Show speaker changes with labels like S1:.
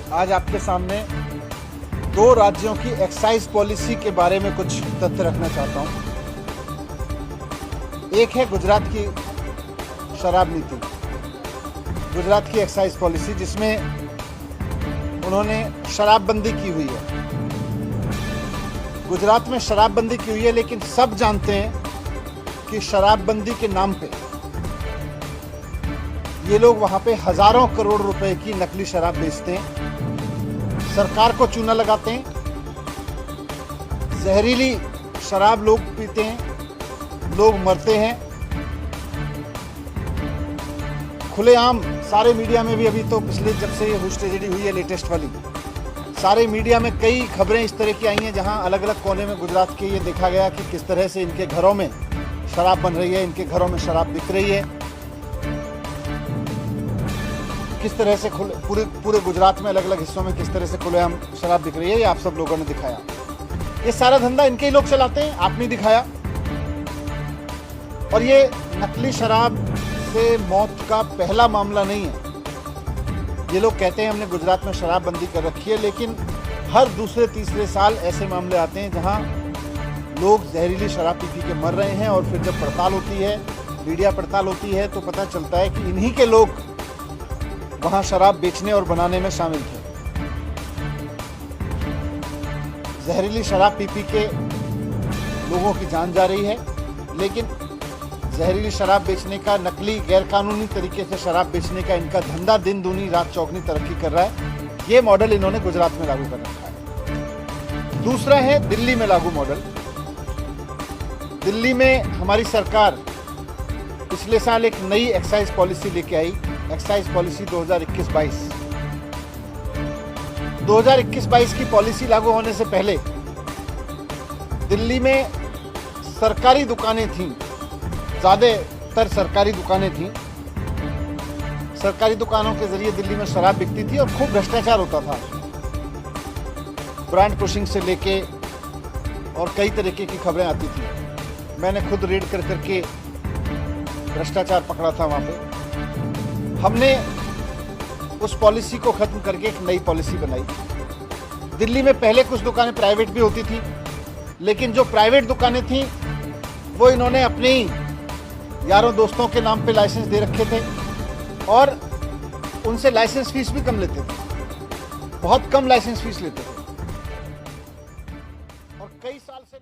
S1: आज आपके सामने दो राज्यों की एक्साइज पॉलिसी के बारे में कुछ तथ्य रखना चाहता हूं। एक है गुजरात की शराब नीति, गुजरात की एक्साइज पॉलिसी, जिसमें उन्होंने शराबबंदी की हुई है। गुजरात में शराबबंदी की हुई है, लेकिन सब जानते हैं कि शराबबंदी के नाम पे ये लोग वहां पे हजारों करोड़ रुपए की नकली शराब बेचते हैं, सरकार को चूना लगाते हैं, जहरीली शराब लोग पीते हैं, लोग मरते हैं। खुलेआम सारे मीडिया में भी, अभी तो पिछले जब से ये हुश ट्रेजेडी हुई है लेटेस्ट वाली, सारे मीडिया में कई खबरें इस तरह की आई हैं जहां अलग अलग कोने में गुजरात के ये देखा गया कि किस तरह से इनके घरों में शराब बन रही है, इनके घरों में शराब बिक रही है, किस तरह से पूरे गुजरात में अलग अलग हिस्सों में किस तरह से खुलेआम शराब बिक रही है। ये आप सब लोगों ने दिखाया। ये सारा धंधा इनके ही लोग चलाते हैं, आपने दिखाया। और ये नकली शराब से मौत का पहला मामला नहीं है। ये लोग कहते हैं हमने गुजरात में शराबबंदी कर रखी है, लेकिन हर दूसरे तीसरे साल ऐसे मामले आते हैं जहां लोग जहरीली शराब पी के मर रहे हैं। और फिर जब पड़ताल होती है, मीडिया पड़ताल होती है, तो पता चलता है कि इन्हीं के लोग वहां शराब बेचने और बनाने में शामिल थे। जहरीली शराब पी के लोगों की जान जा रही है, लेकिन जहरीली शराब बेचने का, नकली गैरकानूनी तरीके से शराब बेचने का इनका धंधा दिन दूनी रात चौगनी तरक्की कर रहा है। ये मॉडल इन्होंने गुजरात में लागू कर रखा है। दूसरा है दिल्ली में लागू मॉडल। दिल्ली में हमारी सरकार पिछले साल एक नई एक्साइज पॉलिसी लेके आई, एक्साइज पॉलिसी 2021-22। 2021-22 की पॉलिसी लागू होने से पहले दिल्ली में सरकारी दुकानें थीं, ज़्यादातर सरकारी दुकानें थीं। सरकारी दुकानों के जरिए दिल्ली में शराब बिकती थी और खूब भ्रष्टाचार होता था, ब्रांड पुशिंग से लेके और कई तरीके की खबरें आती थी। मैंने खुद रेड करके भ्रष्टाचार पकड़ा था वहाँ पे। हमने उस पॉलिसी को खत्म करके एक नई पॉलिसी बनाई। दिल्ली में पहले कुछ दुकानें प्राइवेट भी होती थी, लेकिन जो प्राइवेट दुकानें थीं वो इन्होंने अपने ही यारों दोस्तों के नाम पे लाइसेंस दे रखे थे और उनसे लाइसेंस फीस भी कम लेते थे, बहुत कम लाइसेंस फीस लेते थे और कई साल से